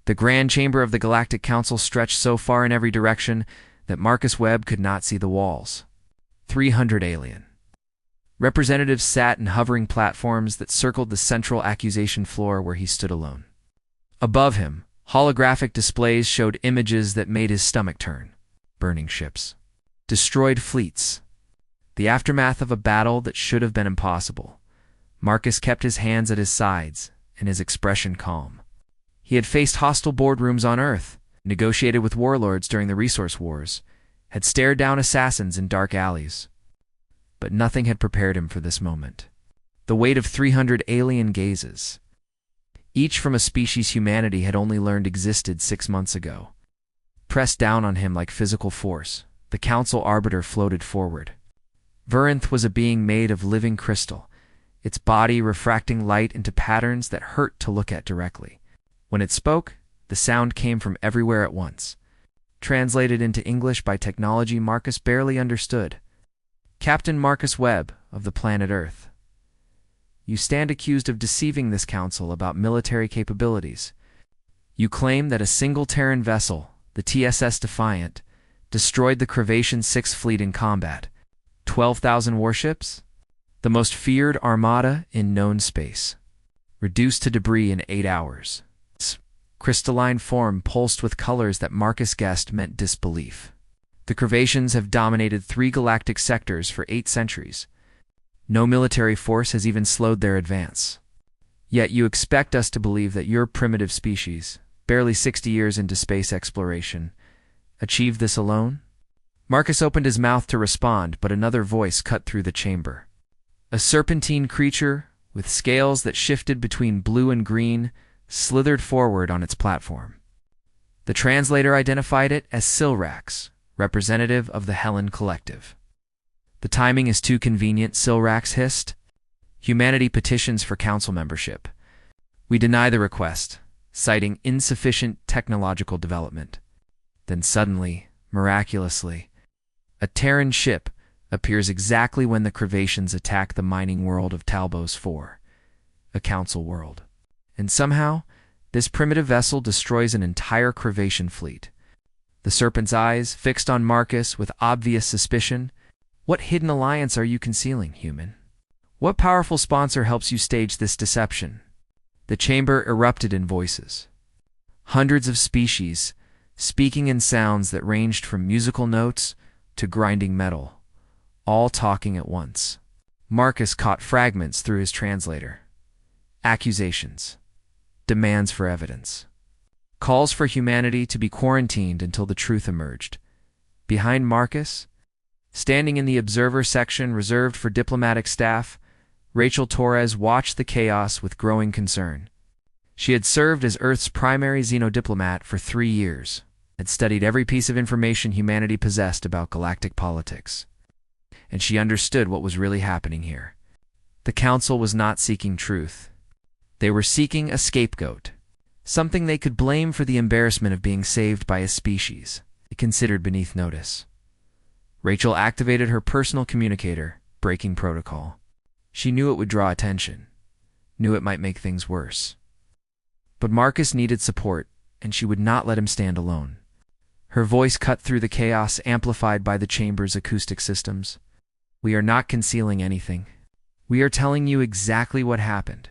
The grand chamber of the Galactic Council stretched so far in every direction that Marcus Webb could not see the walls. 300 alien representatives sat in hovering platforms that circled the central accusation floor where he stood alone. Above him, holographic displays showed images that made his stomach turn. Burning ships, destroyed fleets, the aftermath of a battle that should have been impossible. Marcus kept his hands at his sides and his expression calm. He had faced hostile boardrooms on Earth, negotiated with warlords during the resource wars, had stared down assassins in dark alleys. But nothing had prepared him for this moment. The weight of 300 alien gazes, each from a species humanity had only learned existed 6 months ago, pressed down on him like physical force. The council arbiter floated forward. Verinth was a being made of living crystal, its body refracting light into patterns that hurt to look at directly. When it spoke, the sound came from everywhere at once. Translated into English by technology Marcus barely understood. Captain Marcus Webb of the planet Earth. You stand accused of deceiving this council about military capabilities. You claim that a single Terran vessel, the TSS Defiant, destroyed the Crevation 6th Fleet in combat. 12,000 warships? The most feared armada in known space. Reduced to debris in 8 hours. Its crystalline form pulsed with colors that Marcus guessed meant disbelief. The Crevations have dominated 3 galactic sectors for 8 centuries. No military force has even slowed their advance. Yet you expect us to believe that your primitive species, barely 60 years into space exploration, achieved this alone? Marcus opened his mouth to respond, but another voice cut through the chamber. A serpentine creature, with scales that shifted between blue and green, slithered forward on its platform. The translator identified it as Silrax, representative of the Helen Collective. The timing is too convenient, Silrax hissed. Humanity petitions for council membership. We deny the request, citing insufficient technological development. Then suddenly, miraculously, a Terran ship appears exactly when the Crevations attack the mining world of Talbos 4, a council world. And somehow, this primitive vessel destroys an entire Crevation fleet. The Serpent's eyes fixed on Marcus with obvious suspicion. What hidden alliance are you concealing, human? What powerful sponsor helps you stage this deception? The chamber erupted in voices. Hundreds of species, speaking in sounds that ranged from musical notes to grinding metal, all talking at once. Marcus caught fragments through his translator. Accusations. Demands for evidence. Calls for humanity to be quarantined until the truth emerged. Behind Marcus, standing in the observer section reserved for diplomatic staff, Rachel Torres watched the chaos with growing concern. She had served as Earth's primary xenodiplomat for 3 years, had studied every piece of information humanity possessed about galactic politics, and she understood what was really happening here. The Council was not seeking truth. They were seeking a scapegoat, something they could blame for the embarrassment of being saved by a species they considered beneath notice. Rachel activated her personal communicator, breaking protocol. She knew it would draw attention, knew it might make things worse. But Marcus needed support, and she would not let him stand alone. Her voice cut through the chaos amplified by the chamber's acoustic systems. We are not concealing anything. We are telling you exactly what happened.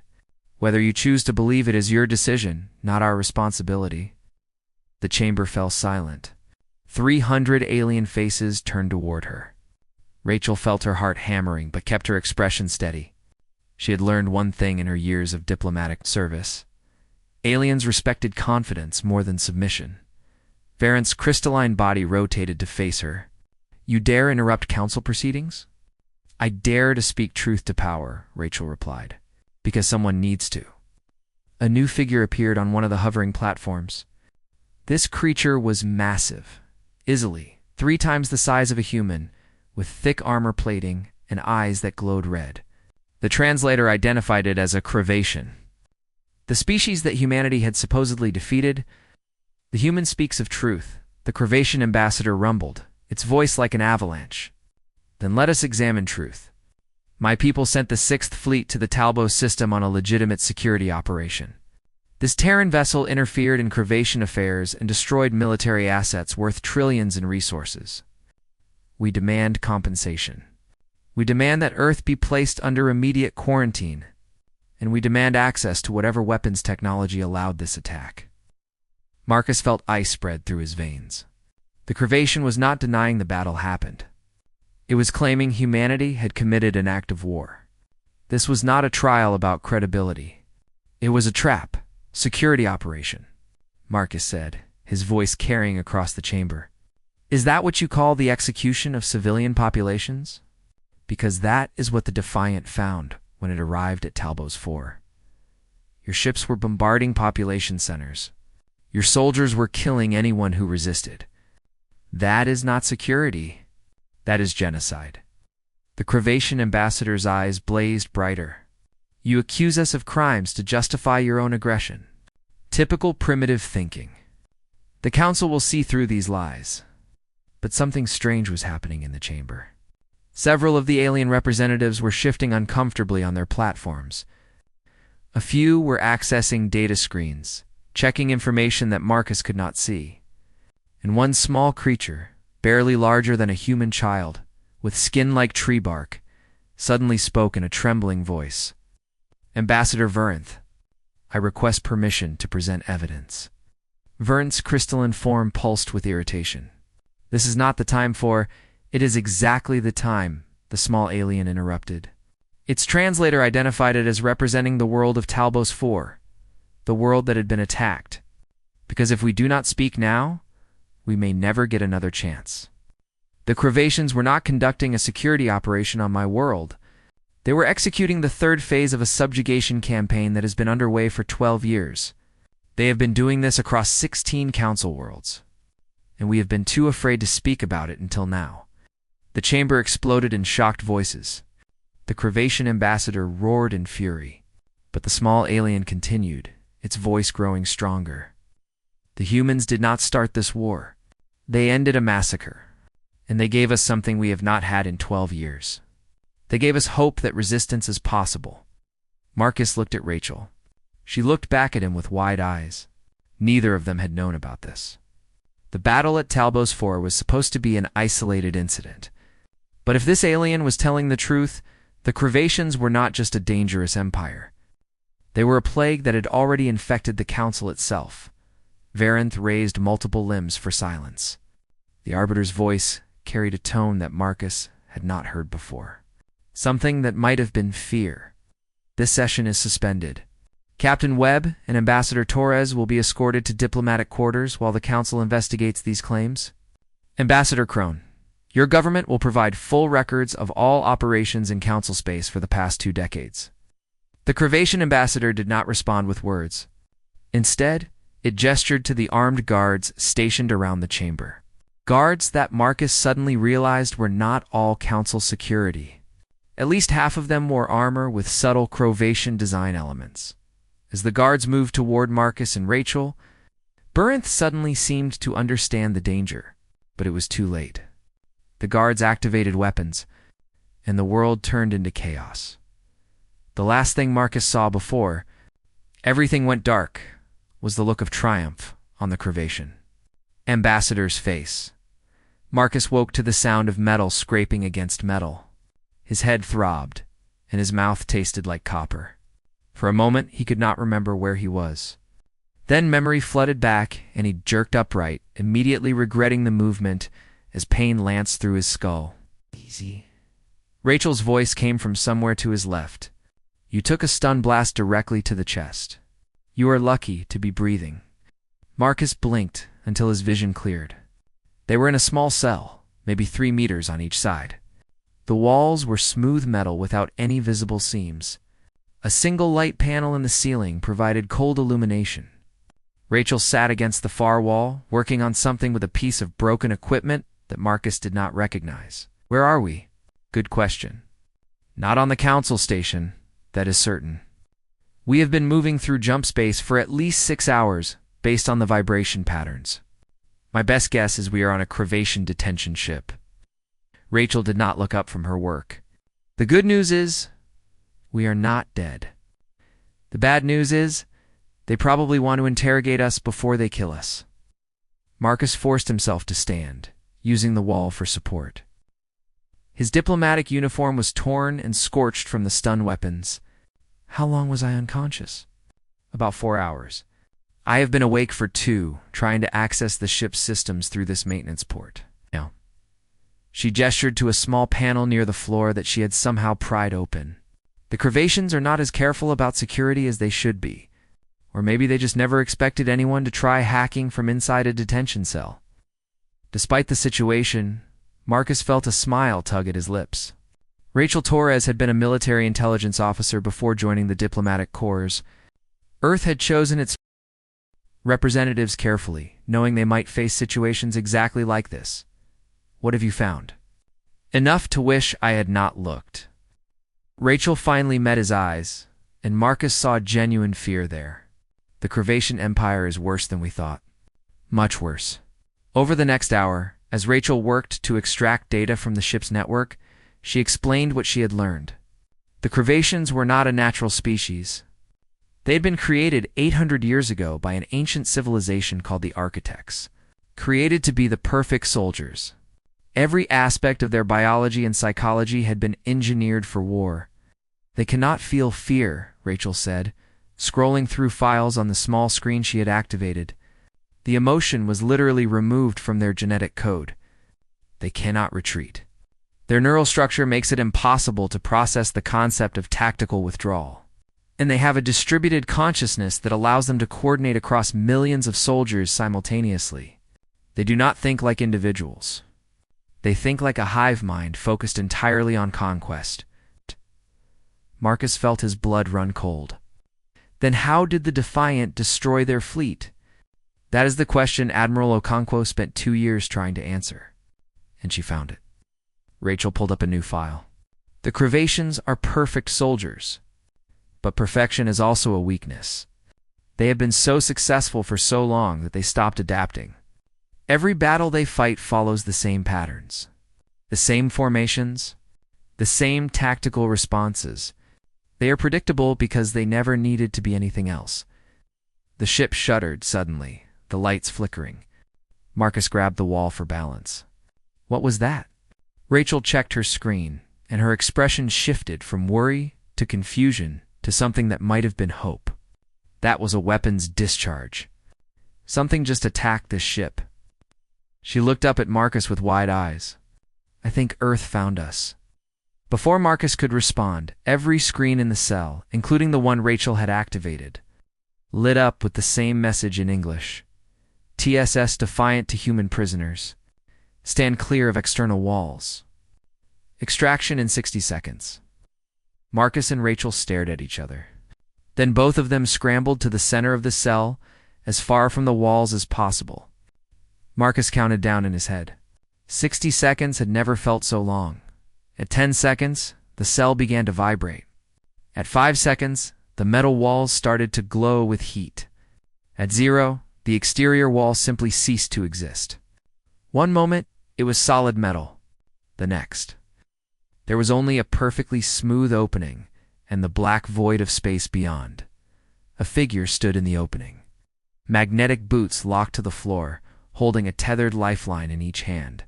Whether you choose to believe it is your decision, not our responsibility. The chamber fell silent. 300 alien faces turned toward her. Rachel felt her heart hammering but kept her expression steady. She had learned one thing in her years of diplomatic service. Aliens respected confidence more than submission. Varen's crystalline body rotated to face her. You dare interrupt council proceedings? I dare to speak truth to power, Rachel replied. Because someone needs to. A new figure appeared on one of the hovering platforms. This creature was massive, easily 3 times the size of a human, with thick armor plating and eyes that glowed red. The translator identified it as a Crevation, the species that humanity had supposedly defeated. The human speaks of truth, the Crevation ambassador rumbled, its voice like an avalanche. Then let us examine truth. My people sent the 6th Fleet to the Talbos system on a legitimate security operation. This Terran vessel interfered in Crevation affairs and destroyed military assets worth trillions in resources. We demand compensation. We demand that Earth be placed under immediate quarantine, and we demand access to whatever weapons technology allowed this attack. Marcus felt ice spread through his veins. The Crevation was not denying the battle happened. It was claiming humanity had committed an act of war. This was not a trial about credibility. It was a trap, security operation, Marcus said, his voice carrying across the chamber. Is that what you call the execution of civilian populations? Because that is what the Defiant found when it arrived at Talbos 4. Your ships were bombarding population centers. Your soldiers were killing anyone who resisted. That is not security. That is genocide. The Crevation ambassador's eyes blazed brighter. You accuse us of crimes to justify your own aggression. Typical primitive thinking. The Council will see through these lies. But something strange was happening in the chamber. Several of the alien representatives were shifting uncomfortably on their platforms. A few were accessing data screens, checking information that Marcus could not see. And one small creature, barely larger than a human child, with skin like tree bark, suddenly spoke in a trembling voice. Ambassador Verinth, I request permission to present evidence. Verinth's crystalline form pulsed with irritation. This is not the time for... It is exactly the time, the small alien interrupted. Its translator identified it as representing the world of Talbos 4, the world that had been attacked. Because if we do not speak now, we may never get another chance. The Crevations were not conducting a security operation on my world. They were executing the third phase of a subjugation campaign that has been underway for 12 years. They have been doing this across 16 council worlds, and we have been too afraid to speak about it until now. The chamber exploded in shocked voices. The Crevation ambassador roared in fury, but the small alien continued, its voice growing stronger. The humans did not start this war. They ended a massacre, and they gave us something we have not had in 12 years. They gave us hope that resistance is possible. Marcus looked at Rachel. She looked back at him with wide eyes. Neither of them had known about this. The battle at Talbos 4 was supposed to be an isolated incident. But if this alien was telling the truth, the Crevations were not just a dangerous empire. They were a plague that had already infected the Council itself. Verinth raised multiple limbs for silence. The Arbiter's voice carried a tone that Marcus had not heard before. Something that might have been fear. This session is suspended. Captain Webb and Ambassador Torres will be escorted to diplomatic quarters while the Council investigates these claims. Ambassador Crone, your government will provide full records of all operations in Council space for the past 2 decades. The Crevation ambassador did not respond with words. Instead, it gestured to the armed guards stationed around the chamber. Guards that Marcus suddenly realized were not all Council security. At least half of them wore armor with subtle Crevation design elements. As the guards moved toward Marcus and Rachel, Verinth suddenly seemed to understand the danger, but it was too late. The guards activated weapons, and the world turned into chaos. The last thing Marcus saw before everything went dark was the look of triumph on the Crevation ambassador's face. Marcus woke to the sound of metal scraping against metal. His head throbbed, and his mouth tasted like copper. For a moment, he could not remember where he was. Then memory flooded back, and he jerked upright, immediately regretting the movement as pain lanced through his skull. Easy. Rachel's voice came from somewhere to his left. You took a stun blast directly to the chest. You are lucky to be breathing. Marcus blinked until his vision cleared. They were in a small cell, maybe 3 meters on each side. The walls were smooth metal without any visible seams. A single light panel in the ceiling provided cold illumination. Rachel sat against the far wall, working on something with a piece of broken equipment that Marcus did not recognize. Where are we? Good question. Not on the Council station, that is certain. We have been moving through jump space for at least 6 hours, based on the vibration patterns. My best guess is we are on a Crevation detention ship. Rachel did not look up from her work. The good news is, we are not dead. The bad news is, They probably want to interrogate us before they kill us. Marcus forced himself to stand, using the wall for support. His diplomatic uniform was torn and scorched from the stun weapons. How long was I unconscious? About 4 hours. I have been awake for 2, trying to access the ship's systems through this maintenance port. Now, she gestured to a small panel near the floor that she had somehow pried open. The Cravations are not as careful about security as they should be. Or maybe they just never expected anyone to try hacking from inside a detention cell. Despite the situation, Marcus felt a smile tug at his lips. Rachel Torres had been a military intelligence officer before joining the diplomatic corps. Earth had chosen its representatives carefully, knowing they might face situations exactly like this. What have you found? Enough to wish I had not looked. Rachel finally met his eyes, and Marcus saw genuine fear there. The Cravation Empire is worse than we thought. Much worse. Over the next hour, as Rachel worked to extract data from the ship's network, she explained what she had learned. The Cravations were not a natural species. They had been created 800 years ago by an ancient civilization called the Architects, created to be the perfect soldiers. Every aspect of their biology and psychology had been engineered for war. They cannot feel fear, Rachel said, scrolling through files on the small screen she had activated. The emotion was literally removed from their genetic code. They cannot retreat. Their neural structure makes it impossible to process the concept of tactical withdrawal. And they have a distributed consciousness that allows them to coordinate across millions of soldiers simultaneously. They do not think like individuals. They think like a hive mind focused entirely on conquest. Marcus felt his blood run cold. Then how did the Defiant destroy their fleet? That is the question Admiral Okonkwo spent 2 years trying to answer. And she found it. Rachel pulled up a new file. The Cravations are perfect soldiers. But perfection is also a weakness. They have been so successful for so long that they stopped adapting. Every battle they fight follows the same patterns. The same formations. The same tactical responses. They are predictable because they never needed to be anything else. The ship shuddered suddenly, the lights flickering. Marcus grabbed the wall for balance. What was that? Rachel checked her screen, and her expression shifted from worry to confusion to something that might have been hope. That was a weapon's discharge. Something just attacked this ship. She looked up at Marcus with wide eyes. I think Earth found us. Before Marcus could respond, every screen in the cell, including the one Rachel had activated, lit up with the same message in English. TSS Defiant to human prisoners. Stand clear of external walls. Extraction in 60 seconds. Marcus and Rachel stared at each other. Then both of them scrambled to the center of the cell, as far from the walls as possible. Marcus counted down in his head. 60 seconds had never felt so long. At 10 seconds, the cell began to vibrate. At 5 seconds, the metal walls started to glow with heat. At 0, the exterior wall simply ceased to exist. One moment, it was solid metal. The next, there was only a perfectly smooth opening and the black void of space beyond. A figure stood in the opening. Magnetic boots locked to the floor, holding a tethered lifeline in each hand.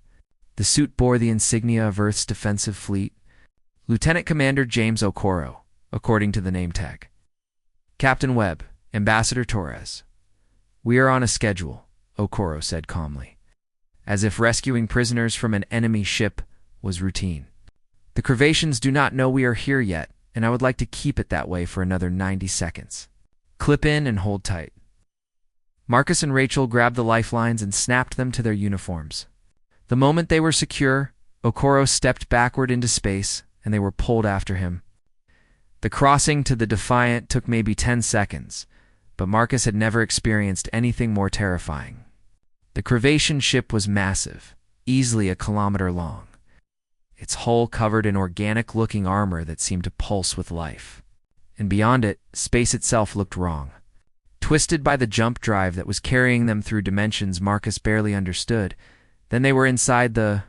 The suit bore the insignia of Earth's defensive fleet, Lieutenant Commander James Okoro, according to the name tag. Captain Webb, Ambassador Torres. We are on a schedule, Okoro said calmly, as if rescuing prisoners from an enemy ship was routine. The Cravations do not know we are here yet, and I would like to keep it that way for another 90 seconds. Clip in and hold tight. Marcus and Rachel grabbed the lifelines and snapped them to their uniforms. The moment they were secure, Okoro stepped backward into space, and they were pulled after him. The crossing to the Defiant took maybe 10 seconds, but Marcus had never experienced anything more terrifying. The Cravation ship was massive, easily a kilometer long, its hull covered in organic-looking armor that seemed to pulse with life. And beyond it, space itself looked wrong. Twisted by the jump drive that was carrying them through dimensions Marcus barely understood, then they were inside the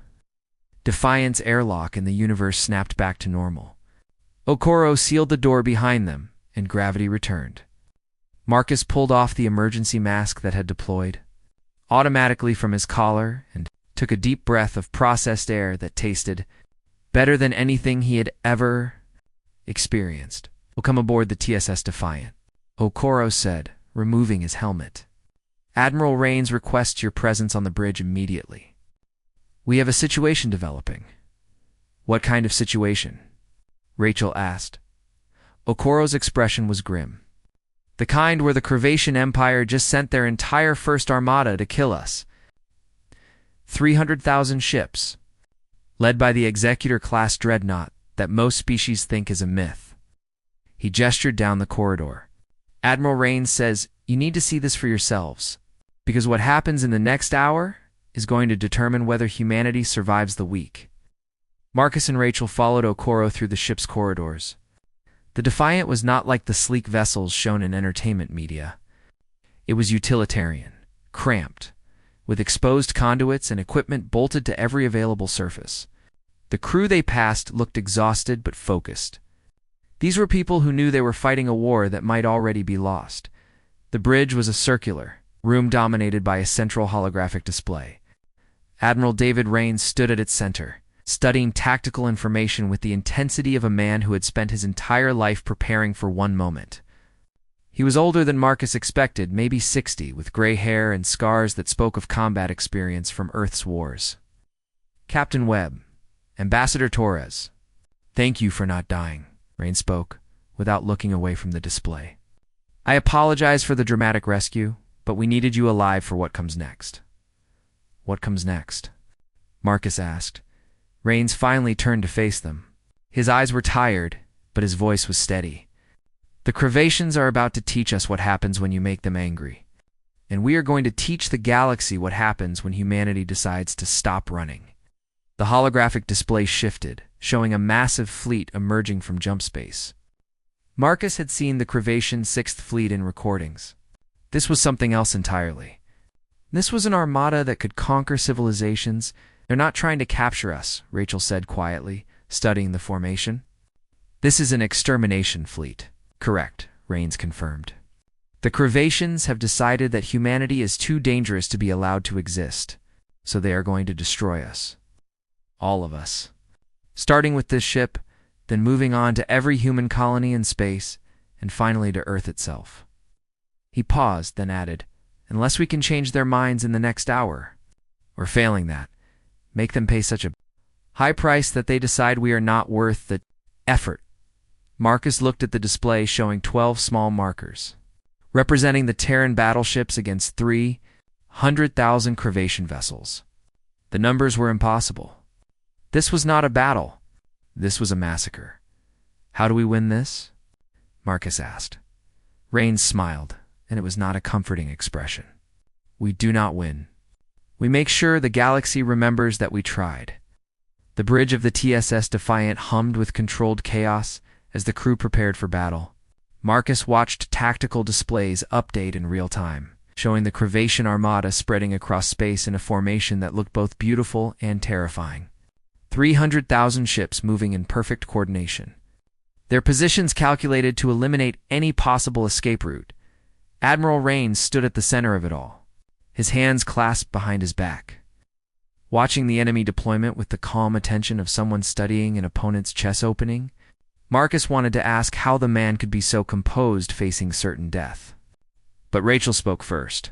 Defiant's airlock and the universe snapped back to normal. Okoro sealed the door behind them, and gravity returned. Marcus pulled off the emergency mask that had deployed automatically from his collar and took a deep breath of processed air that tasted better than anything he had ever experienced. "Welcome aboard the TSS Defiant," Okoro said, removing his helmet. "Admiral Rains requests your presence on the bridge immediately. We have a situation developing." "What kind of situation?" Rachel asked. Okoro's expression was grim. "The kind where the Curvation Empire just sent their entire first armada to kill us. 300,000 ships, led by the Executor-class dreadnought that most species think is a myth." He gestured down the corridor. "Admiral Rains says you need to see this for yourselves, because what happens in the next hour is going to determine whether humanity survives the week." Marcus and Rachel followed Okoro through the ship's corridors. The Defiant was not like the sleek vessels shown in entertainment media. It was utilitarian, cramped, with exposed conduits and equipment bolted to every available surface. The crew they passed looked exhausted but focused. These were people who knew they were fighting a war that might already be lost. The bridge was a circular room dominated by a central holographic display. Admiral David Rains stood at its center, studying tactical information with the intensity of a man who had spent his entire life preparing for one moment. He was older than Marcus expected, maybe 60, with gray hair and scars that spoke of combat experience from Earth's wars. "Captain Webb, Ambassador Torres, thank you for not dying," Rains spoke, without looking away from the display. "I apologize for the dramatic rescue, but we needed you alive for what comes next." "What comes next?" Marcus asked. Rains finally turned to face them. His eyes were tired, but his voice was steady. "The Crevations are about to teach us what happens when you make them angry. And we are going to teach the galaxy what happens when humanity decides to stop running." The holographic display shifted, showing a massive fleet emerging from jump space. Marcus had seen the Crevation 6th Fleet in recordings. This was something else entirely. This was an armada that could conquer civilizations. "They're not trying to capture us," Rachel said quietly, studying the formation. "This is an extermination fleet." "Correct," Rains confirmed. "The Crevations have decided that humanity is too dangerous to be allowed to exist, so they are going to destroy us. All of us. Starting with this ship, then moving on to every human colony in space, and finally to Earth itself." He paused, then added, "Unless we can change their minds in the next hour, or failing that, make them pay such a high price that they decide we are not worth the effort." Marcus looked at the display showing 12 small markers, representing the Terran battleships against 300,000 Crevation vessels. The numbers were impossible. This was not a battle. This was a massacre. "How do we win this?" Marcus asked. Rains smiled, and it was not a comforting expression. "We do not win. We make sure the galaxy remembers that we tried." The bridge of the TSS Defiant hummed with controlled chaos as the crew prepared for battle. Marcus watched tactical displays update in real time, showing the Crevation armada spreading across space in a formation that looked both beautiful and terrifying. 300,000 ships moving in perfect coordination. Their positions calculated to eliminate any possible escape route. Admiral Rains stood at the center of it all, his hands clasped behind his back, watching the enemy deployment with the calm attention of someone studying an opponent's chess opening. Marcus wanted to ask how the man could be so composed facing certain death. But Rachel spoke first.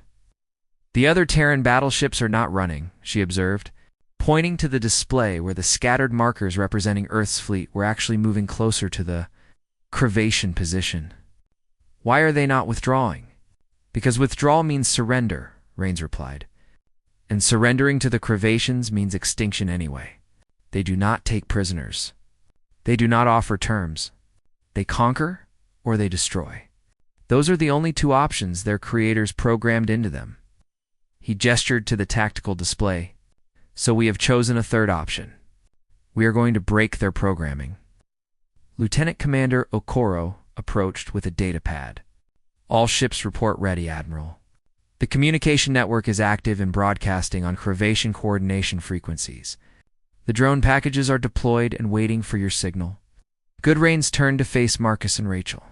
"The other Terran battleships are not running," she observed, pointing to the display where the scattered markers representing Earth's fleet were actually moving closer to the Crevation position. "Why are they not withdrawing?" "Because withdrawal means surrender," Rains replied. "And surrendering to the Crevations means extinction anyway. They do not take prisoners. They do not offer terms. They conquer or they destroy. Those are the only two options their creators programmed into them." He gestured to the tactical display. "So we have chosen a third option. We are going to break their programming." Lieutenant Commander Okoro approached with a data pad. "All ships report ready, Admiral. The communication network is active and broadcasting on Crevation coordination frequencies. The drone packages are deployed and waiting for your signal." Goodrains turned to face Marcus and Rachel.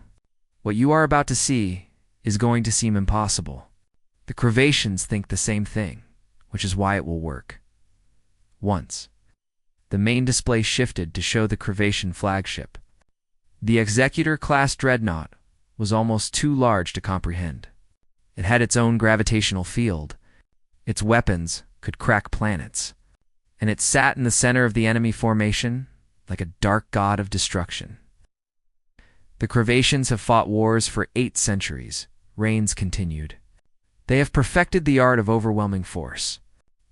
"What you are about to see is going to seem impossible. The Cravations think the same thing, which is why it will work. Once, the main display shifted to show the Cravation flagship. The Executor-class dreadnought was almost too large to comprehend. It had its own gravitational field. Its weapons could crack planets. And it sat in the center of the enemy formation like a dark god of destruction. The Cravations have fought wars for 8 centuries, Rains continued. They have perfected the art of overwhelming force.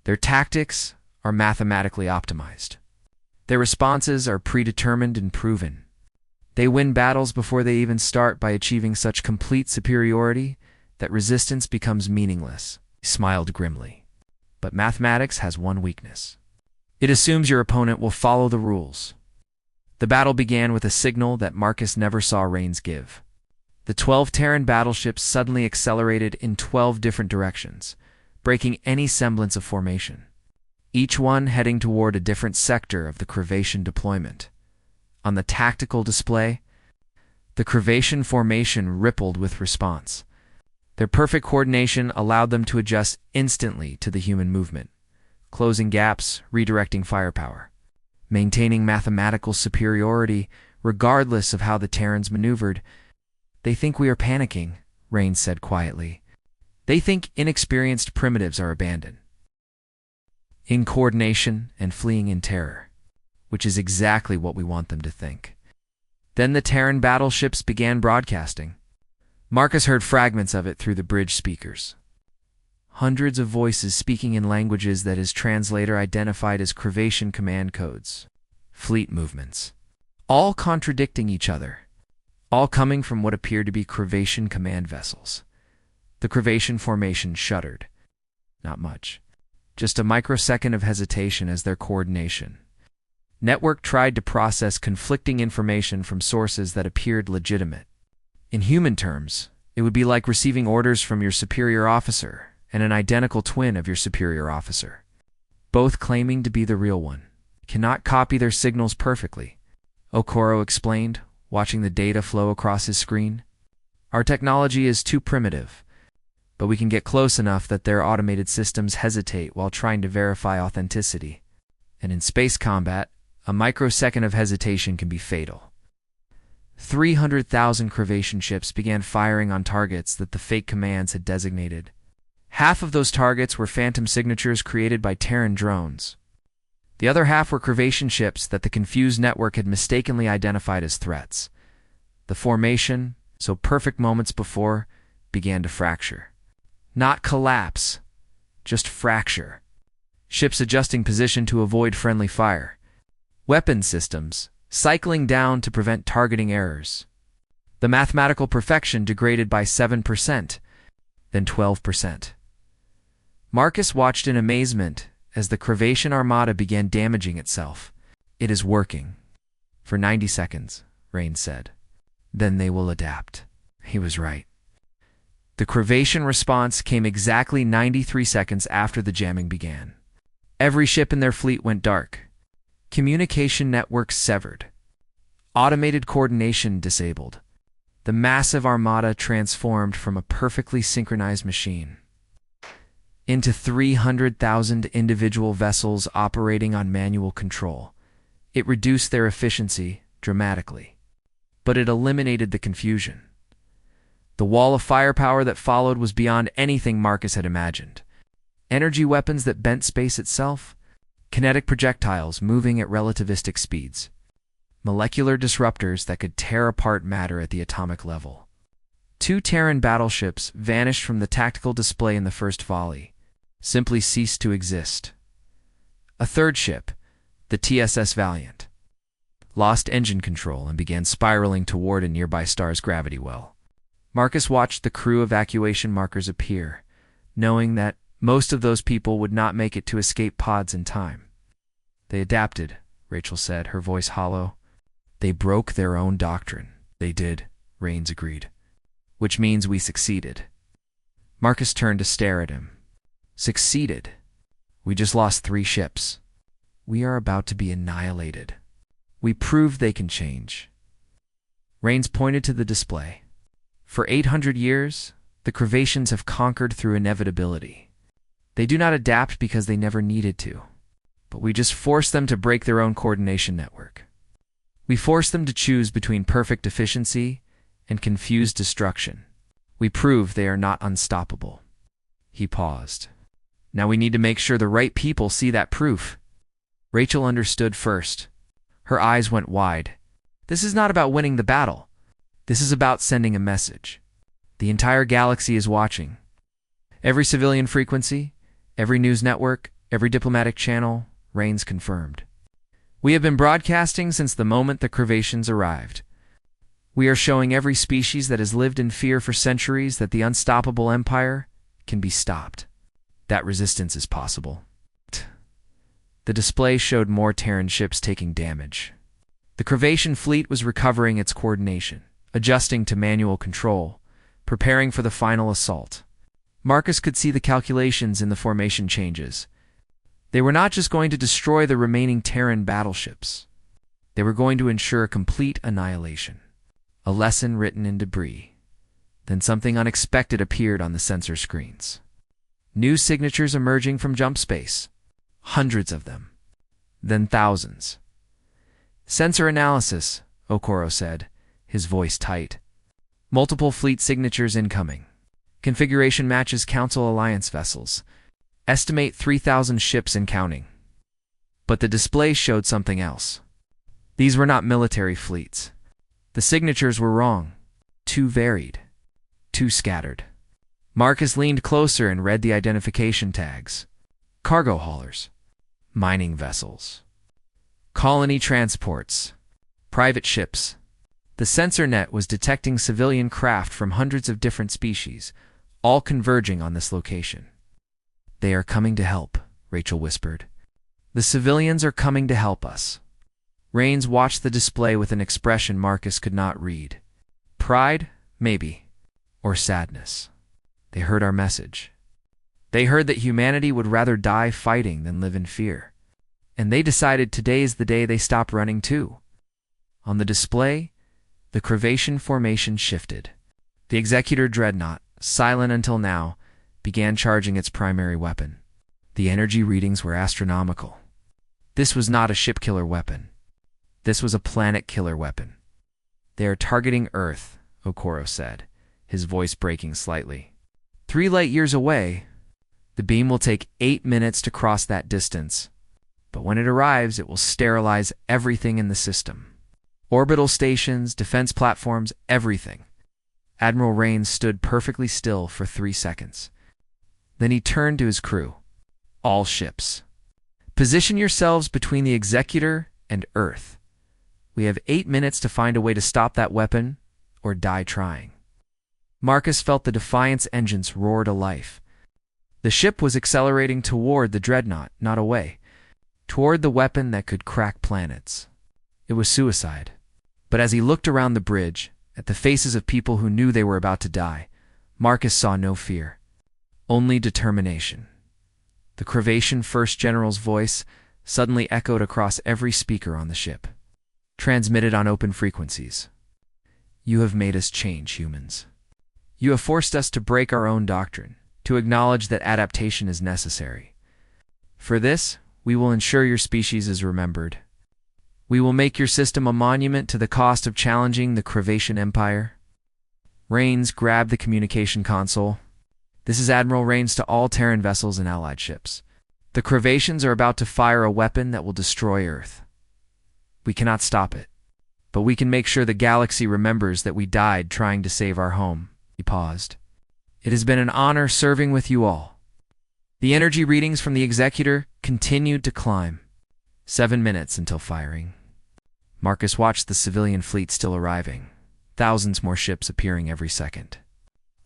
Their tactics are mathematically optimized. Their responses are predetermined and proven. They win battles before they even start by achieving such complete superiority that resistance becomes meaningless. He smiled grimly. But mathematics has one weakness. It assumes your opponent will follow the rules. The battle began with a signal that Marcus never saw Rains give. The 12 Terran battleships suddenly accelerated in 12 different directions, breaking any semblance of formation, each one heading toward a different sector of the Cravation deployment. On the tactical display, the Cravation formation rippled with response. Their perfect coordination allowed them to adjust instantly to the human movement, closing gaps, redirecting firepower, maintaining mathematical superiority regardless of how the Terrans maneuvered. They think we are panicking, Rains said quietly. They think inexperienced primitives are abandoned, in coordination and fleeing in terror, which is exactly what we want them to think. Then the Terran battleships began broadcasting. Marcus heard fragments of it through the bridge speakers. Hundreds of voices speaking in languages that his translator identified as Cravation command codes. Fleet movements, all contradicting each other, all coming from what appeared to be Cravation command vessels. The Cravation formation shuddered. Not much. Just a microsecond of hesitation as their coordination. Network tried to process conflicting information from sources that appeared legitimate. In human terms, it would be like receiving orders from your superior officer and an identical twin of your superior officer, both claiming to be the real one. Cannot copy their signals perfectly, Okoro explained, watching the data flow across his screen. Our technology is too primitive, but we can get close enough that their automated systems hesitate while trying to verify authenticity. And in space combat, a microsecond of hesitation can be fatal. 300,000 Cravation ships began firing on targets that the fake commands had designated. Half of those targets were phantom signatures created by Terran drones. The other half were Cravation ships that the confused network had mistakenly identified as threats. The formation, so perfect moments before, began to fracture. Not collapse, just fracture. Ships adjusting position to avoid friendly fire. Weapon systems cycling down to prevent targeting errors. The mathematical perfection degraded by 7%, then 12%. Marcus watched in amazement as the Cravation armada began damaging itself. It is working. For 90 seconds, Rains said. Then they will adapt. He was right. The Cravation response came exactly 93 seconds after the jamming began. Every ship in their fleet went dark. Communication networks severed. Automated coordination disabled. The massive armada transformed from a perfectly synchronized machine into 300,000 individual vessels operating on manual control. It reduced their efficiency dramatically, but it eliminated the confusion. The wall of firepower that followed was beyond anything Marcus had imagined. Energy weapons that bent space itself, kinetic projectiles moving at relativistic speeds, molecular disruptors that could tear apart matter at the atomic level. 2 Terran battleships vanished from the tactical display in the first volley, simply ceased to exist. A third ship, the TSS Valiant, lost engine control and began spiraling toward a nearby star's gravity well. Marcus watched the crew evacuation markers appear, knowing that most of those people would not make it to escape pods in time. They adapted, Rachel said, her voice hollow. They broke their own doctrine. They did, Rains agreed. Which means we succeeded. Marcus turned to stare at him. Succeeded? We just lost 3 ships. We are about to be annihilated. We proved they can change. Rains pointed to the display. For 800 years, The Cravations have conquered through inevitability. They do not adapt because they never needed to, but we just force them to break their own coordination network. We force them to choose between perfect efficiency and confused destruction. We prove they are not unstoppable. He paused. Now we need to make sure the right people see that proof. Rachel understood first. Her eyes went wide. This is not about winning the battle. This is about sending a message. The entire galaxy is watching. Every civilian frequency, every news network, every diplomatic channel, Rains confirmed. We have been broadcasting since the moment the Cravations arrived. We are showing every species that has lived in fear for centuries that the unstoppable empire can be stopped. That resistance is possible. The display showed more Terran ships taking damage. The Cravation fleet was recovering its coordination, adjusting to manual control, preparing for the final assault. Marcus could see the calculations in the formation changes. They were not just going to destroy the remaining Terran battleships. They were going to ensure complete annihilation. A lesson written in debris. Then something unexpected appeared on the sensor screens. New signatures emerging from jump space. Hundreds of them. Then thousands. Sensor analysis, Okoro said, his voice tight. Multiple fleet signatures incoming. Configuration matches Council Alliance vessels. Estimate 3,000 ships and counting. But the display showed something else. These were not military fleets. The signatures were wrong. Too varied. Too scattered. Marcus leaned closer and read the identification tags. Cargo haulers. Mining vessels. Colony transports. Private ships. The sensor net was detecting civilian craft from hundreds of different species, all converging on this location. They are coming to help, Rachel whispered. The civilians are coming to help us. Rains watched the display with an expression Marcus could not read. Pride, maybe, or sadness. They heard our message. They heard that humanity would rather die fighting than live in fear. And they decided today is the day they stop running too. On the display, the Cravation formation shifted. The Executor Dreadnought, silent until now, began charging its primary weapon. The energy readings were astronomical. This was not a ship-killer weapon. This was a planet-killer weapon. They are targeting Earth, Okoro said, his voice breaking slightly. 3 light years away, the beam will take 8 minutes to cross that distance. But when it arrives, it will sterilize everything in the system. Orbital stations, defense platforms, everything. Admiral Rains stood perfectly still for 3 seconds. Then he turned to his crew. All ships. Position yourselves between the Executor and Earth. We have 8 minutes to find a way to stop that weapon, or die trying. Marcus felt the Defiance engines roar to life. The ship was accelerating toward the Dreadnought, not away. Toward the weapon that could crack planets. It was suicide. But as he looked around the bridge, at the faces of people who knew they were about to die, Marcus saw no fear. Only determination. The Cravation First General's voice suddenly echoed across every speaker on the ship. Transmitted on open frequencies. You have made us change, humans. You have forced us to break our own doctrine, to acknowledge that adaptation is necessary. For this, we will ensure your species is remembered. We will make your system a monument to the cost of challenging the Cravation Empire. Rains grabbed the communication console. This is Admiral Rains to all Terran vessels and allied ships. The Cravations are about to fire a weapon that will destroy Earth. We cannot stop it, but we can make sure the galaxy remembers that we died trying to save our home. He paused. It has been an honor serving with you all. The energy readings from the Executor continued to climb. 7 minutes until firing. Marcus watched the civilian fleet still arriving. Thousands more ships appearing every second.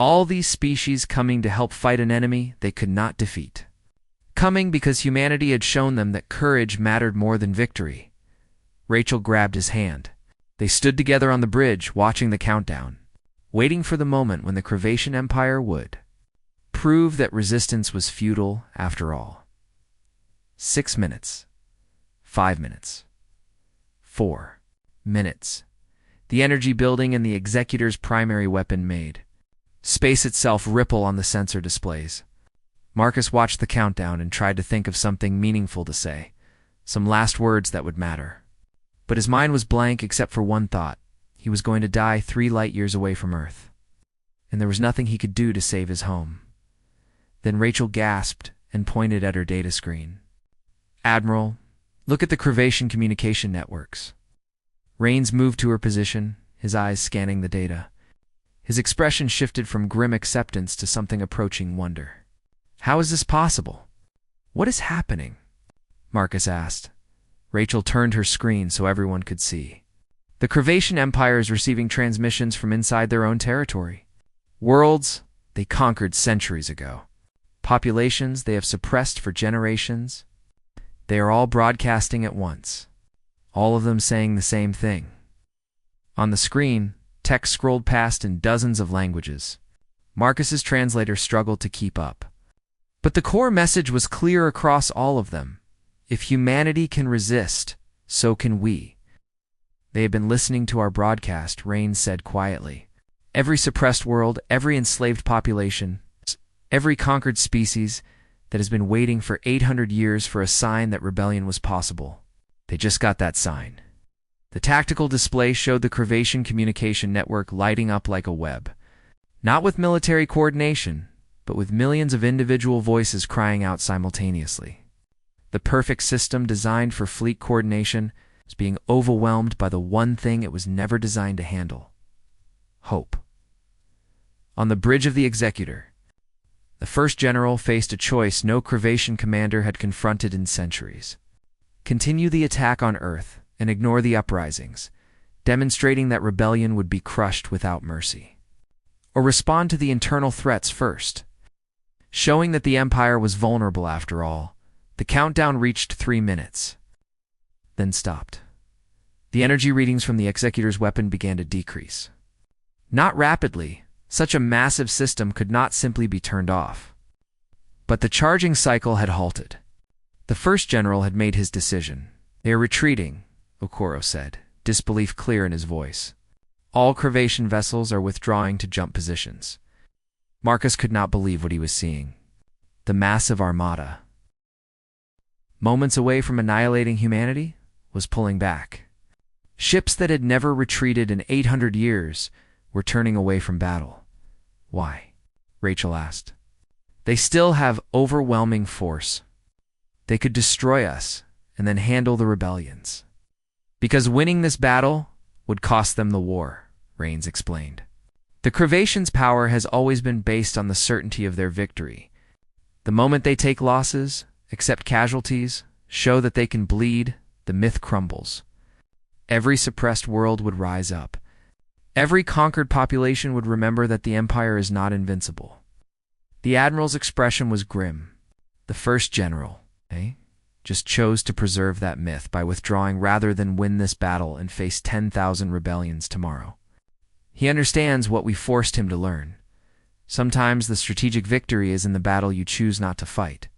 All these species coming to help fight an enemy they could not defeat. Coming because humanity had shown them that courage mattered more than victory. Rachel grabbed his hand. They stood together on the bridge, watching the countdown, waiting for the moment when the Cravation Empire would prove that resistance was futile after all. 6 minutes. 5 minutes. 4 minutes. The energy building and the Executor's primary weapon made. space itself ripple on the sensor displays. Marcus watched the countdown and tried to think of something meaningful to say, some last words that would matter. But his mind was blank except for one thought. He was going to die 3 light years away from Earth, and there was nothing he could do to save his home. Then Rachel gasped and pointed at her data screen. "Admiral, look at the Crevation communication networks." Rains moved to her position, his eyes scanning the data. His expression shifted from grim acceptance to something approaching wonder. "How is this possible? What is happening?" Marcus asked. Rachel turned her screen so everyone could see. The Crevation Empire is receiving transmissions from inside their own territory. Worlds they conquered centuries ago. Populations they have suppressed for generations. They are all broadcasting at once, all of them saying the same thing. On the screen, text scrolled past in dozens of languages. Marcus's translator struggled to keep up. But the core message was clear across all of them. If humanity can resist, so can we. "They have been listening to our broadcast," Rain said quietly. "Every suppressed world, every enslaved population, every conquered species that has been waiting for 800 years for a sign that rebellion was possible. They just got that sign." The tactical display showed the Crevation communication network lighting up like a web. Not with military coordination, but with millions of individual voices crying out simultaneously. The perfect system designed for fleet coordination was being overwhelmed by the one thing it was never designed to handle: hope. On the bridge of the Executor, the first general faced a choice no Crevation commander had confronted in centuries. Continue the attack on Earth and ignore the uprisings, demonstrating that rebellion would be crushed without mercy. Or respond to the internal threats first, showing that the Empire was vulnerable after all. The countdown reached 3 minutes, then stopped. The energy readings from the Executor's weapon began to decrease. Not rapidly. Such a massive system could not simply be turned off. But the charging cycle had halted. The first general had made his decision. "They are retreating," Okoro said, disbelief clear in his voice. "All Crevation vessels are withdrawing to jump positions." Marcus could not believe what he was seeing. The massive armada, moments away from annihilating humanity, was pulling back. Ships that had never retreated in 800 years were turning away from battle. "Why?" Rachel asked. "They still have overwhelming force. They could destroy us and then handle the rebellions. Because winning this battle would cost them the war," Rains explained. "The Crevation's power has always been based on the certainty of their victory. The moment they take losses, accept casualties, show that they can bleed, the myth crumbles. Every suppressed world would rise up. Every conquered population would remember that the Empire is not invincible." The Admiral's expression was grim. The first general, just chose to preserve that myth by withdrawing rather than win this battle and face 10,000 rebellions tomorrow. He understands what we forced him to learn. Sometimes the strategic victory is in the battle you choose not to fight.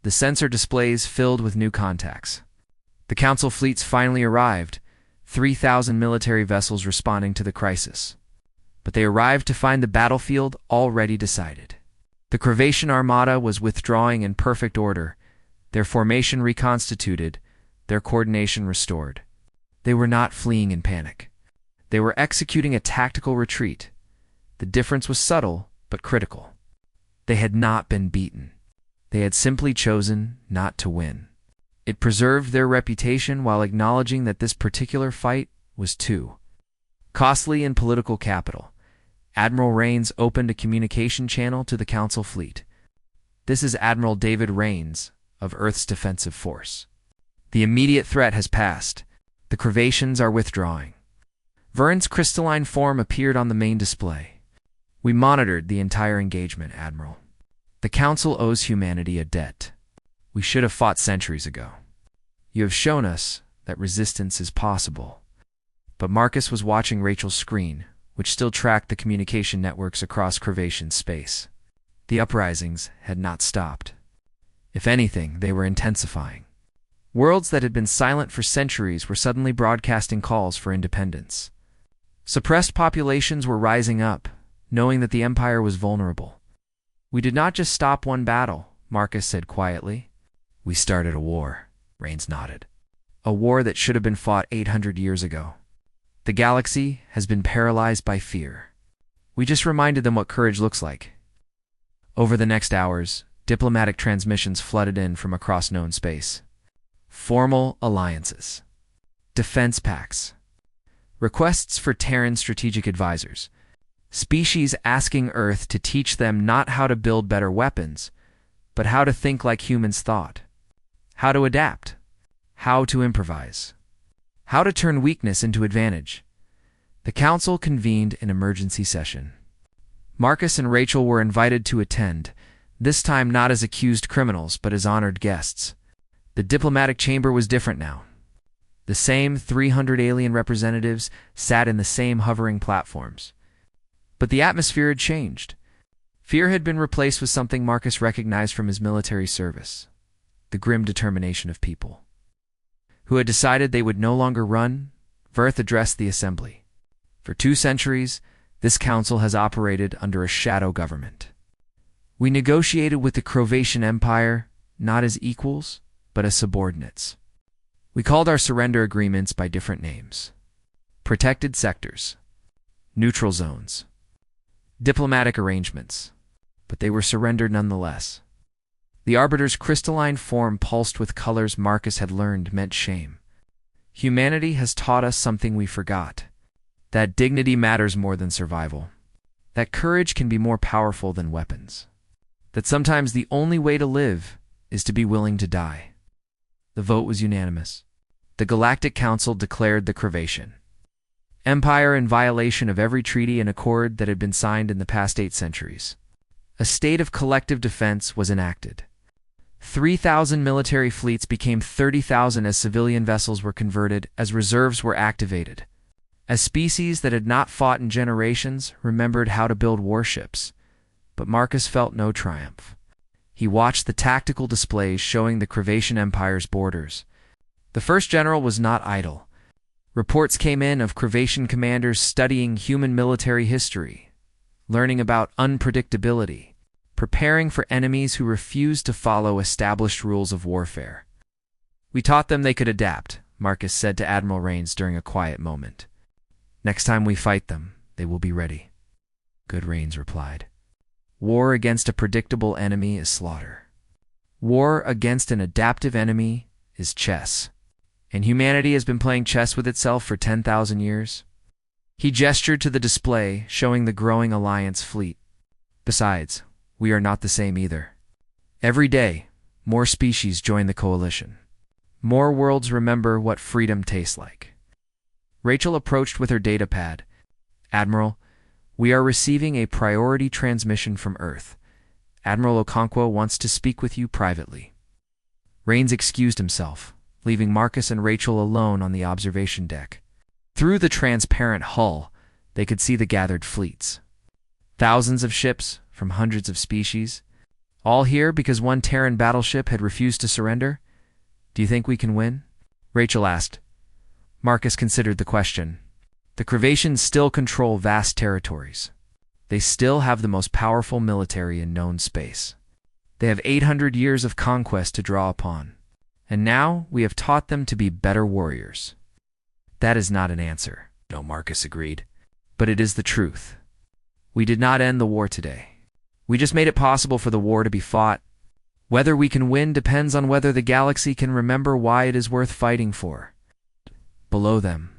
The sensor displays filled with new contacts. The Council fleets finally arrived, 3,000 military vessels responding to the crisis. But they arrived to find the battlefield already decided. The Crevation Armada was withdrawing in perfect order, their formation reconstituted, their coordination restored. They were not fleeing in panic. They were executing a tactical retreat. The difference was subtle, but critical. They had not been beaten. They had simply chosen not to win. It preserved their reputation while acknowledging that this particular fight was too costly in political capital. Admiral Rains opened a communication channel to the Council fleet. "This is Admiral David Rains of Earth's Defensive Force. The immediate threat has passed. The Crevations are withdrawing." Vern's crystalline form appeared on the main display. "We monitored the entire engagement, Admiral. The Council owes humanity a debt. We should have fought centuries ago. You have shown us that resistance is possible." But Marcus was watching Rachel's screen, which still tracked the communication networks across Crevation space. The uprisings had not stopped. If anything, they were intensifying. Worlds that had been silent for centuries were suddenly broadcasting calls for independence. Suppressed populations were rising up, knowing that the Empire was vulnerable. "We did not just stop one battle," Marcus said quietly. "We started a war," Rains nodded. "A war that should have been fought 800 years ago. The galaxy has been paralyzed by fear. We just reminded them what courage looks like." Over the next hours, diplomatic transmissions flooded in from across known space. Formal alliances. Defense pacts. Requests for Terran strategic advisors. Species asking Earth to teach them not how to build better weapons, but how to think like humans thought. How to adapt. How to improvise. How to turn weakness into advantage. The Council convened an emergency session. Marcus and Rachel were invited to attend, this time not as accused criminals, but as honored guests. The diplomatic chamber was different now. The same 300 alien representatives sat in the same hovering platforms. But the atmosphere had changed. Fear had been replaced with something Marcus recognized from his military service: the grim determination of people who had decided they would no longer run. Verth addressed the assembly. "For 2 centuries, this council has operated under a shadow government. We negotiated with the Crovatian Empire not as equals, but as subordinates. We called our surrender agreements by different names: protected sectors, neutral zones, diplomatic arrangements, but they were surrendered nonetheless." The Arbiter's crystalline form pulsed with colors Marcus had learned meant shame. "Humanity has taught us something we forgot: that dignity matters more than survival, that courage can be more powerful than weapons, that sometimes the only way to live is to be willing to die." The vote was unanimous. The Galactic Council declared the Crovatian Empire in violation of every treaty and accord that had been signed in the past 8 centuries. A state of collective defense was enacted. 3,000 military fleets became 30,000 as civilian vessels were converted, as reserves were activated. As species that had not fought in generations remembered how to build warships. But Marcus felt no triumph. He watched the tactical displays showing the Crovatian Empire's borders. The first general was not idle. Reports came in of Crovatian commanders studying human military history, learning about unpredictability, preparing for enemies who refused to follow established rules of warfare. "We taught them they could adapt," Marcus said to Admiral Rains during a quiet moment. "Next time we fight them, they will be ready." "Good," Rains replied. "War against a predictable enemy is slaughter. War against an adaptive enemy is chess. And humanity has been playing chess with itself for 10,000 years." He gestured to the display, showing the growing Alliance fleet. "Besides, we are not the same either. Every day, more species join the coalition. More worlds remember what freedom tastes like." Rachel approached with her data pad. "Admiral, we are receiving a priority transmission from Earth. Admiral Okonkwo wants to speak with you privately." Rains excused himself, leaving Marcus and Rachel alone on the observation deck. Through the transparent hull, they could see the gathered fleets. Thousands of ships from hundreds of species, all here because one Terran battleship had refused to surrender. "Do you think we can win?" Rachel asked. Marcus considered the question. The Crovatians still control vast territories. They still have the most powerful military in known space. They have 800 years of conquest to draw upon. And now we have taught them to be better warriors. "That is not an answer," no, Marcus agreed. "But it is the truth. We did not end the war today. We just made it possible for the war to be fought. Whether we can win depends on whether the galaxy can remember why it is worth fighting for." Below them,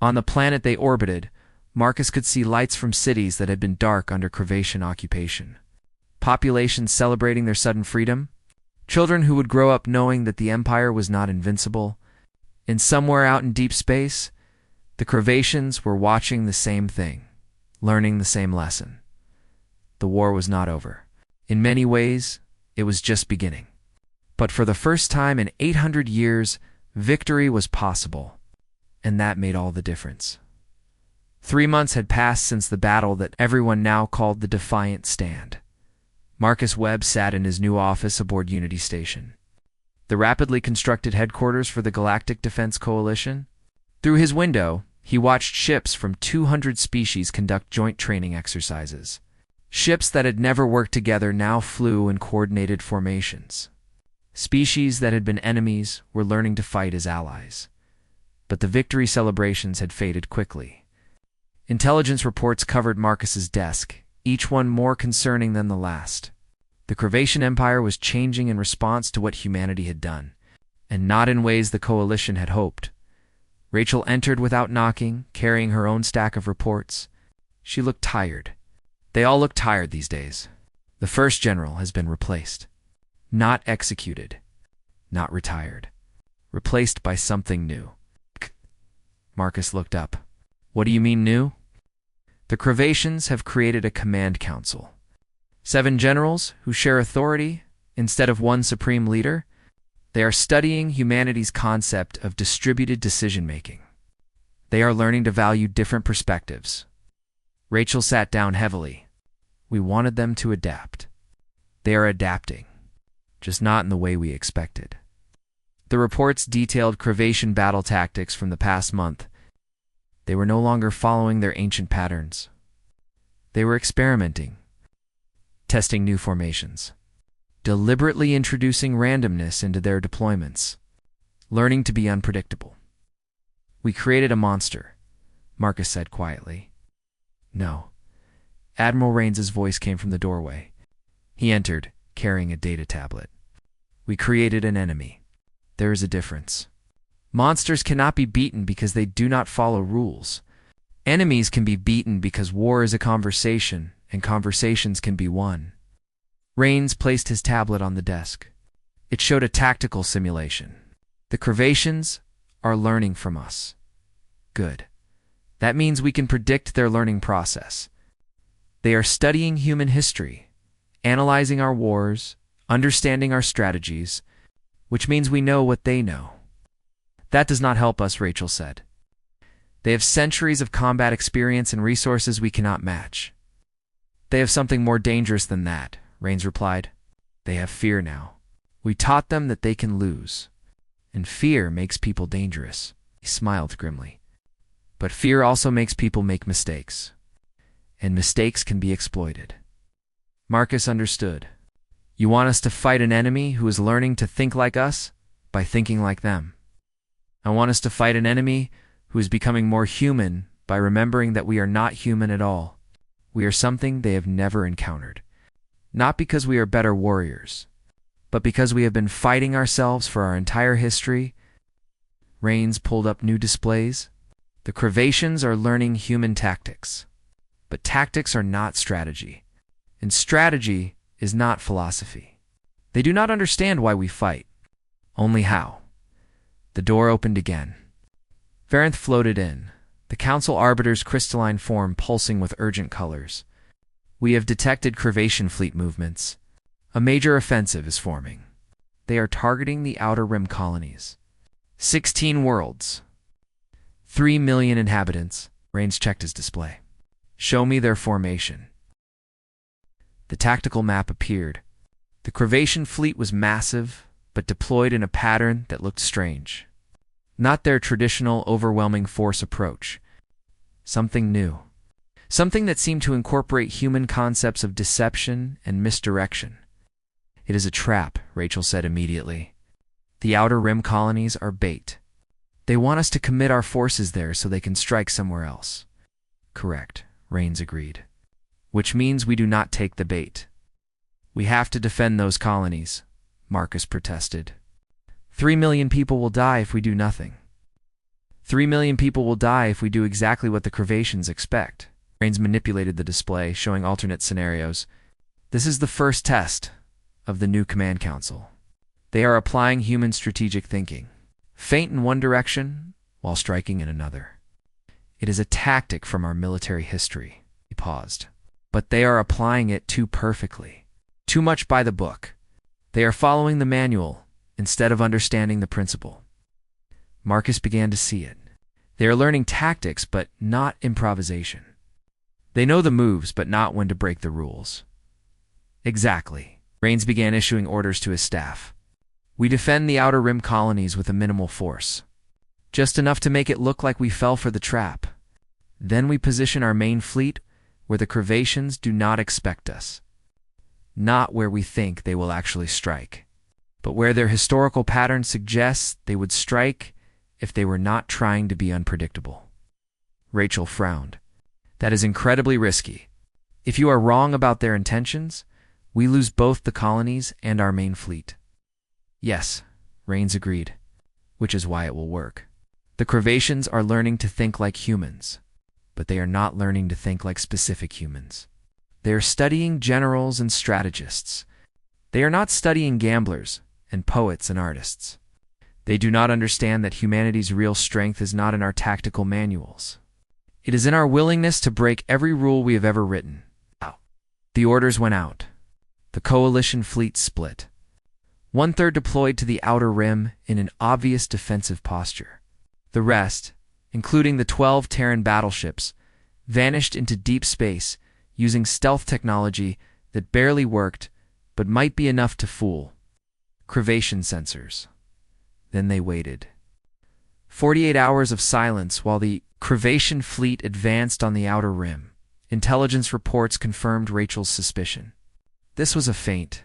on the planet they orbited, Marcus could see lights from cities that had been dark under Crovatian occupation. Populations celebrating their sudden freedom. Children who would grow up knowing that the Empire was not invincible. And somewhere out in deep space, the Crovatians were watching the same thing, learning the same lesson. The war was not over. In many ways, it was just beginning. But for the first time in 800 years, victory was possible. And that made all the difference. 3 months had passed since the battle that everyone now called the Defiant Stand. Marcus Webb sat in his new office aboard Unity Station, the rapidly constructed headquarters for the Galactic Defense Coalition. Through his window, He watched ships from 200 species conduct joint training exercises. Ships that had never worked together now flew in coordinated formations. Species that had been enemies were learning to fight as allies. But the victory celebrations had faded quickly. Intelligence reports covered Marcus's desk, each one more concerning than the last. The Cravatian Empire was changing in response to what humanity had done, and not in ways the Coalition had hoped. Rachel entered without knocking, carrying her own stack of reports. She looked tired. They all look tired these days. The first general has been replaced. Not executed. Not retired. Replaced by something new. Marcus looked up. What do you mean new? The Cravatians have created a command council. 7 generals who share authority instead of one supreme leader. They are studying humanity's concept of distributed decision-making. They are learning to value different perspectives. Rachel sat down heavily. We wanted them to adapt. They are adapting, just not in the way we expected. The reports detailed Cravatian battle tactics from the past month. They were no longer following their ancient patterns. They were experimenting, testing new formations, deliberately introducing randomness into their deployments, learning to be unpredictable. We created a monster, Marcus said quietly. No. Admiral Raines's voice came from the doorway. He entered, carrying a data tablet. We created an enemy. There is a difference. Monsters cannot be beaten because they do not follow rules. Enemies can be beaten because war is a conversation, and conversations can be won. Raines placed his tablet on the desk. It showed a tactical simulation. The Cravatians are learning from us. Good. That means we can predict their learning process. They are studying human history, analyzing our wars, understanding our strategies, which means we know what they know. That does not help us, Rachel said. They have centuries of combat experience and resources we cannot match. They have something more dangerous than that, Raines replied. They have fear now. We taught them that they can lose. And fear makes people dangerous. He smiled grimly. But fear also makes people make mistakes. And mistakes can be exploited. Marcus understood. You want us to fight an enemy who is learning to think like us by thinking like them. I want us to fight an enemy who is becoming more human by remembering that we are not human at all. We are something they have never encountered. Not because we are better warriors, but because we have been fighting ourselves for our entire history. Raines pulled up new displays. The Cravatians are learning human tactics. But tactics are not strategy. And strategy is not philosophy. They do not understand why we fight, only how. The door opened again. Varanth floated in, the Council Arbiter's crystalline form pulsing with urgent colors. We have detected Cravatian fleet movements. A major offensive is forming. They are targeting the Outer Rim colonies. 16 worlds. 3 million inhabitants. Raines checked his display. Show me their formation. The tactical map appeared. The Cravatian fleet was massive, but deployed in a pattern that looked strange. Not their traditional overwhelming force approach. Something new. Something that seemed to incorporate human concepts of deception and misdirection. It is a trap, Rachel said immediately. The Outer Rim colonies are bait. They want us to commit our forces there so they can strike somewhere else. Correct, Raines agreed. Which means we do not take the bait. We have to defend those colonies, Marcus protested. 3 million people will die if we do nothing. 3 million people will die if we do exactly what the Cravatians expect. Raines manipulated the display, showing alternate scenarios. This is the first test of the new command council. They are applying human strategic thinking. Feint in one direction while striking in another. It is a tactic from our military history. He paused. But they are applying it too perfectly. Too much by the book. They are following the manual instead of understanding the principle. Marcus began to see it. They are learning tactics, but not improvisation. They know the moves, but not when to break the rules. Exactly. Raines began issuing orders to his staff. We defend the Outer Rim colonies with a minimal force. just enough to make it look like we fell for the trap. Then we position our main fleet where the Crevations do not expect us. Not where we think they will actually strike, but where their historical pattern suggests they would strike if they were not trying to be unpredictable. Rachel frowned. That is incredibly risky. If you are wrong about their intentions, we lose both the colonies and our main fleet. Yes, Rains agreed, which is why it will work. The Crevations are learning to think like humans, but they are not learning to think like specific humans. They are studying generals and strategists. They are not studying gamblers and poets and artists. They do not understand that humanity's real strength is not in our tactical manuals. It is in our willingness to break every rule we have ever written. The orders went out. The coalition fleet split. 1/3 deployed to the outer rim in an obvious defensive posture. The rest, including the 12 Terran battleships, vanished into deep space using stealth technology that barely worked but might be enough to fool Crevation sensors. Then they waited. 48 hours of silence while the Crevation fleet advanced on the outer rim. Intelligence reports confirmed Rachel's suspicion. This was a feint.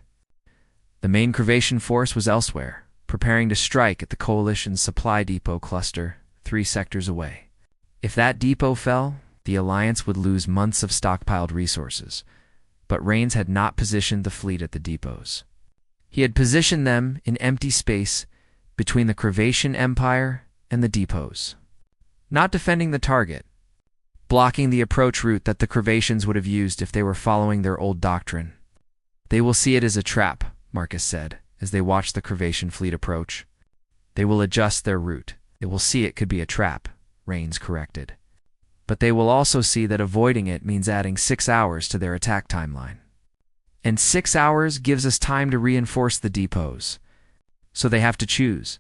The main Crevation force was elsewhere, preparing to strike at the Coalition's supply depot cluster 3 sectors away. If that depot fell, the Alliance would lose months of stockpiled resources, but Rains had not positioned the fleet at the depots. He had positioned them in empty space between the Crevation Empire and the depots. Not defending the target, blocking the approach route that the Crevations would have used if they were following their old doctrine. They will see it as a trap, Marcus said, as they watched the Crevation fleet approach. They will adjust their route. They will see it could be a trap, Rains corrected. But they will also see that avoiding it means adding 6 hours to their attack timeline. And 6 hours gives us time to reinforce the depots. So they have to choose.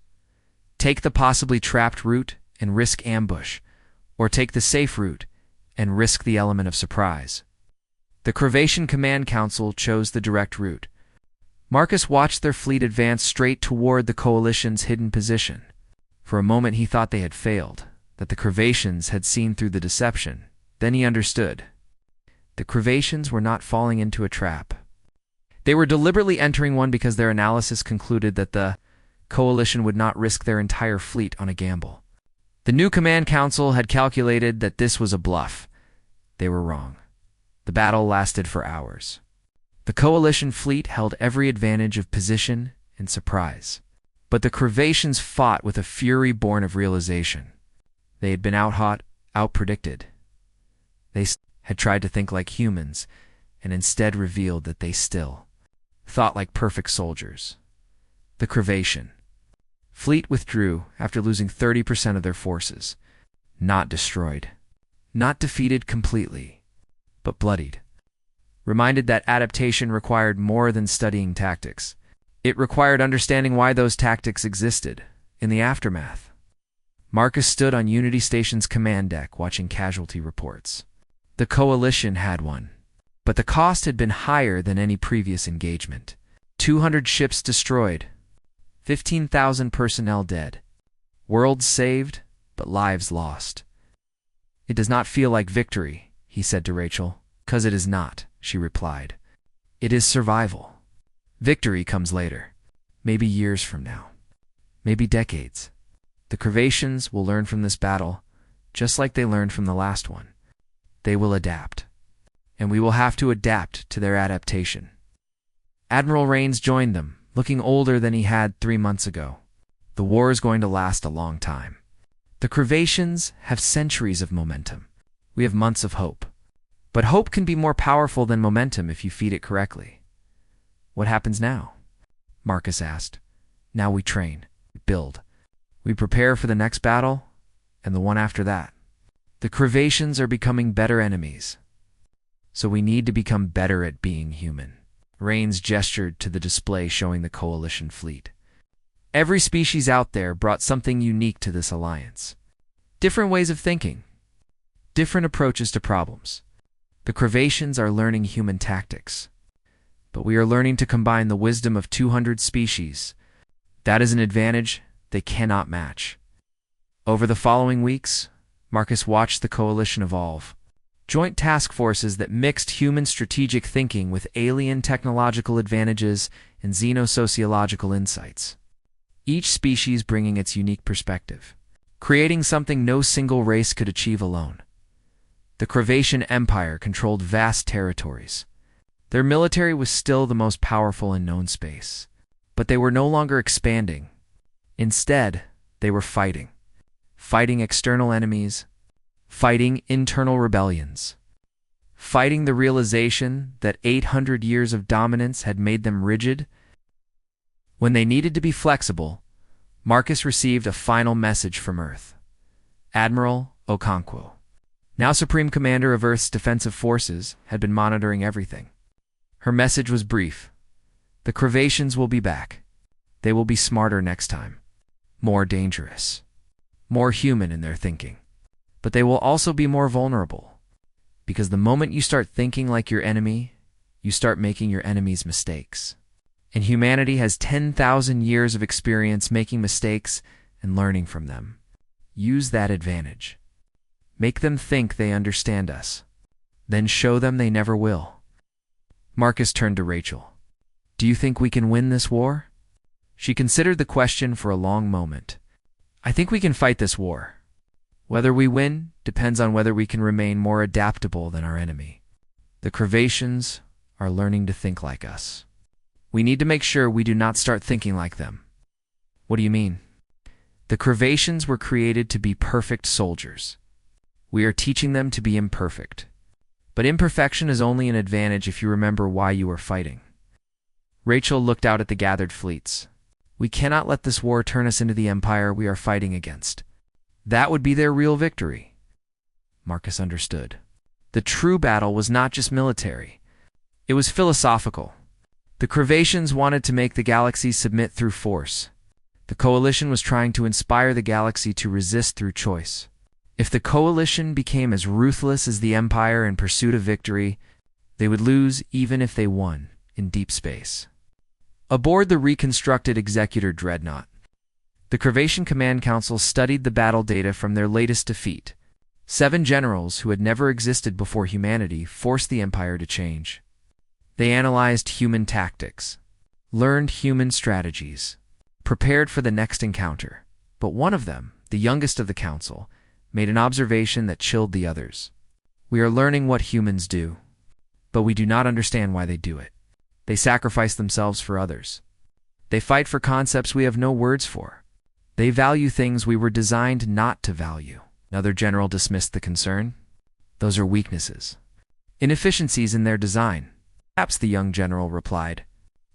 Take the possibly trapped route and risk ambush, or take the safe route and risk the element of surprise. The Crevation Command Council chose the direct route. Marcus watched their fleet advance straight toward the Coalition's hidden position. For a moment he thought they had failed, that the Crevations had seen through the deception. Then he understood. The Crevations were not falling into a trap. They were deliberately entering one because their analysis concluded that the Coalition would not risk their entire fleet on a gamble. The new Command Council had calculated that this was a bluff. They were wrong. The battle lasted for hours. The Coalition fleet held every advantage of position and surprise. But the Crevations fought with a fury born of realization. They had been out-predicted. They had tried to think like humans, and instead revealed that they still thought like perfect soldiers. The Crevation fleet withdrew after losing 30% of their forces. Not destroyed. Not defeated completely, but bloodied. Reminded that adaptation required more than studying tactics. It required understanding why those tactics existed in the aftermath. Marcus stood on Unity Station's command deck watching casualty reports. The Coalition had won, but the cost had been higher than any previous engagement. 200 ships destroyed, 15,000 personnel dead, worlds saved, but lives lost. It does not feel like victory, he said to Rachel. 'Cause it is not, she replied. It is survival. Victory comes later, maybe years from now, maybe decades. The Crevations will learn from this battle, just like they learned from the last one. They will adapt, and we will have to adapt to their adaptation. Admiral Rains joined them, looking older than he had 3 months ago. The war is going to last a long time. The Crevations have centuries of momentum. We have months of hope. But hope can be more powerful than momentum if you feed it correctly. What happens now? Marcus asked. Now we train, build. We prepare for the next battle, and the one after that. The Crevations are becoming better enemies. So we need to become better at being human. Rains gestured to the display showing the Coalition fleet. Every species out there brought something unique to this alliance. Different ways of thinking. Different approaches to problems. The Crevations are learning human tactics. But we are learning to combine the wisdom of 200 species. That is an advantage they cannot match. Over the following weeks, Marcus watched the coalition evolve. Joint task forces that mixed human strategic thinking with alien technological advantages and xenosociological insights. Each species bringing its unique perspective, creating something no single race could achieve alone. The Cravatian Empire controlled vast territories. Their military was still the most powerful in known space, but they were no longer expanding. Instead, they were fighting. Fighting external enemies, fighting internal rebellions, fighting the realization that 800 years of dominance had made them rigid. When they needed to be flexible, Marcus received a final message from Earth. Admiral Okonkwo, now Supreme Commander of Earth's defensive forces, had been monitoring everything. Her message was brief. The Cravatians will be back. They will be smarter next time, more dangerous, more human in their thinking. But they will also be more vulnerable, because the moment you start thinking like your enemy, you start making your enemy's mistakes. And humanity has 10,000 years of experience making mistakes and learning from them. Use that advantage. Make them think they understand us. Then show them they never will. Marcus turned to Rachel. Do you think we can win this war? She considered the question for a long moment. I think we can fight this war. Whether we win depends on whether we can remain more adaptable than our enemy. The Cravatians are learning to think like us. We need to make sure we do not start thinking like them. What do you mean? The Cravatians were created to be perfect soldiers. We are teaching them to be imperfect. But imperfection is only an advantage if you remember why you are fighting. Rachel looked out at the gathered fleets. We cannot let this war turn us into the empire we are fighting against. That would be their real victory. Marcus understood. The true battle was not just military. It was philosophical. The Cravatians wanted to make the galaxy submit through force. The Coalition was trying to inspire the galaxy to resist through choice. If the Coalition became as ruthless as the Empire in pursuit of victory, they would lose even if they won in deep space. Aboard the reconstructed Executor Dreadnought, the Cravatian Command Council studied the battle data from their latest defeat. 7 generals who had never existed before humanity forced the Empire to change. They analyzed human tactics, learned human strategies, prepared for the next encounter. But one of them, the youngest of the council, made an observation that chilled the others. We are learning what humans do, but we do not understand why they do it. They sacrifice themselves for others. They fight for concepts we have no words for. They value things we were designed not to value. Another general dismissed the concern. Those are weaknesses, inefficiencies in their design. Perhaps, the young general replied.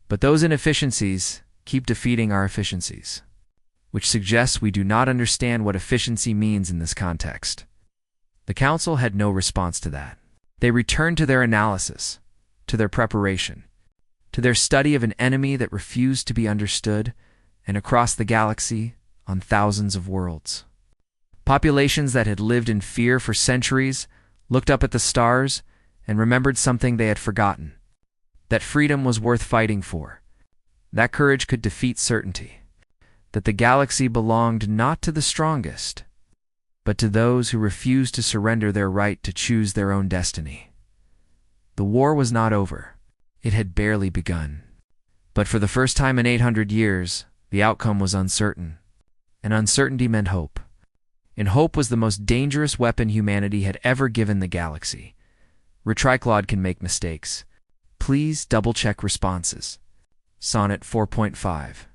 But those inefficiencies keep defeating our efficiencies, which suggests we do not understand what efficiency means in this context. The council had no response to that. They returned to their analysis, to their preparation, to their study of an enemy that refused to be understood, and across the galaxy, on thousands of worlds. Populations that had lived in fear for centuries looked up at the stars and remembered something they had forgotten. That freedom was worth fighting for. That courage could defeat certainty. That the galaxy belonged not to the strongest, but to those who refused to surrender their right to choose their own destiny. The war was not over. It had barely begun. But for the first time in 800 years, the outcome was uncertain. And uncertainty meant hope. And hope was the most dangerous weapon humanity had ever given the galaxy. Retriclod can make mistakes. Please double-check responses. Sonnet 4.5.